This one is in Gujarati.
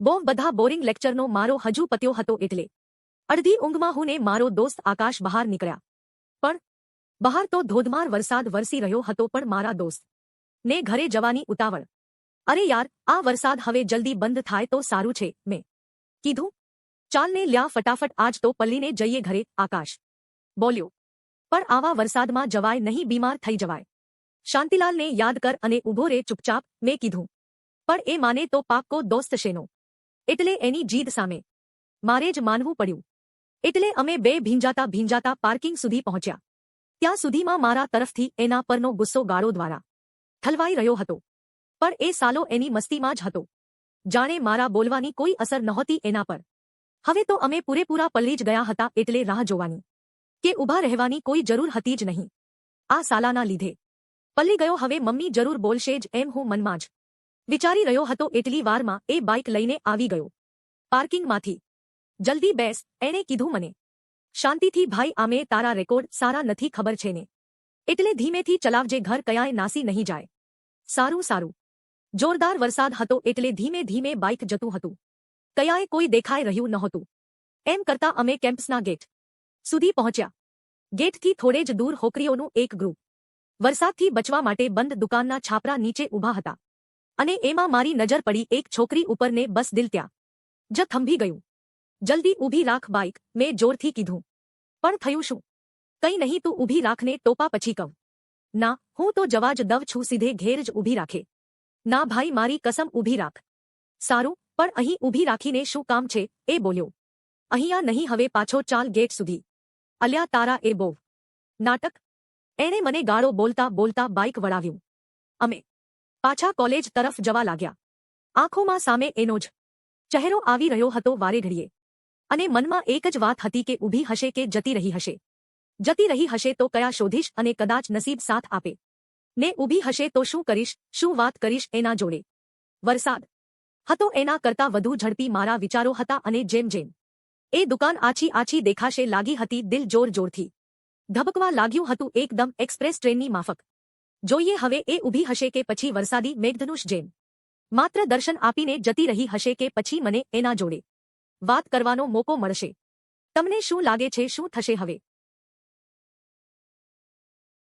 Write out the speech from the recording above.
બહુ બધા બોરિંગ લેક્ચરનો મારો હજુ પત્યો હતો એટલે અડધી ઊંઘમાં હું ને મારો દોસ્ત આકાશ બહાર નીકળ્યા. પણ બહાર તો ધોધમાર વરસાદ વરસી રહ્યો હતો પણ મારા દોસ્ત ને ઘરે જવાની ઉતાવળ. અરે યાર, આ વરસાદ હવે જલ્દી બંધ થાય તો સારું છે, મેં કીધું. ચાલ ને લ્યા ફટાફટ આજ તો પલ્લીને જઈએ ઘરે, આકાશ બોલ્યો. પણ આવા વરસાદમાં જવાય નહીં, બીમાર થઈ જવાય. શાંતિલાલને યાદ કર અને ઊભો રે ચૂપચાપ, મેં કીધું. પણ એ માને તો પાક્કો દોસ્ત શેનો, એટલે એની જીદ સામે મારે જ માનવું પડ્યું. એટલે અમે બે ભીંજાતા પાર્કિંગ સુધી પહોંચ્યા. ત્યાં સુધીમાં મારા તરફથી એના પરનો ગુસ્સો ગાળો દ્વારા ઠલવાઈ રહ્યો હતો. પણ એ સાલો એની મસ્તીમાં જ હતો, જાણે મારા બોલવાની કોઈ અસર નહોતી એના પર. હવે તો અમે પૂરેપૂરા પલ્લી જ ગયા હતા એટલે રાહ જોવાની કે ઊભા રહેવાની કોઈ જરૂર હતી જ નહીં. આ સાલાના લીધે પલ્લી ગયો, હવે મમ્મી જરૂર બોલશે જ એમ હું મનમાં જ વિચારી રહ્યો હતો. એટલી વારમાં એ બાઇક લઈને આવી ગયો પાર્કિંગમાંથી. જલ્દી બેસ, એણે કીધું મને. શાંતિથી ભાઈ, આમે તારા રેકોર્ડ સારા નથી ખબર છે ને, એટલે ધીમેથી ચલાવજે, ઘર કયાંય નાસી નહીં જાય. સારું સારું. જોરદાર વરસાદ હતો એટલે ધીમે ધીમે બાઇક જતું હતું, કયાંય કોઈ દેખાઈ રહ્યું નહોતું. એમ કરતા અમે કેમ્પસના ગેટ સુધી પહોંચ્યા. ગેટથી થોડે જ દૂર હોકરીઓનું એક ગ્રુપ વરસાદથી બચવા માટે બંધ દુકાનના છાપરા નીચે ઊભા હતા. અને એમાં મારી નજર પડી એક છોકરી ઉપર ને બસ દિલ ત્યાં જ થંભી ગયું. જલ્દી ઊભી રાખ બાઇક, મેં જોરથી કીધું. પણ થયું શું? કંઈ નહીં, તું ઊભી રાખને, ટોપા પછી કહું. ના, હું તો જવા જ દવ છું, સીધે ઘેર જ ઊભી રાખે. ના ભાઈ, મારી કસમ, ઊભી રાખ. સારું, પણ અહીં ઊભી રાખીને શું કામ છે? એ બોલ્યો. અહીંયા નહીં, હવે પાછો ચાલ ગેટ સુધી. અલ્યા તારા એ બહુ નાટક. એણે મને ગાળો બોલતા બોલતા બાઇક વળાવ્યું. અમે પાછા કોલેજ તરફ જવા લાગ્યા. આંખોમાં સામે એનો જ ચહેરો આવી રહ્યો હતો વારે ઘડીએ. અને મનમાં એક જ વાત હતી કે ઊભી હશે કે જતી રહી હશે. જતી રહી હશે તો કયા શોધીશ અને કદાચ નસીબ સાથ આપે ને ઊભી હશે તો શું કરીશ, શું વાત કરીશ એના જોડે. વરસાદ હતો એના કરતાં વધુ ઝડપી મારા વિચારો હતા અને જેમ જેમ એ દુકાન આછી દેખાશે લાગી હતી, દિલ જોર જોરથી ધબકવા લાગ્યું હતું, એકદમ એક્સપ્રેસ ટ્રેનની માફક. જોઈએ હવે એ ઊભી હશે કે પછી વરસાદી મેઘધનુષ જેમ માત્ર દર્શન આપીને જતી રહી હશે કે પછી મને એના જોડે વાત કરવાનો મોકો મળશે. તમને શું લાગે છે, શું થશે હવે?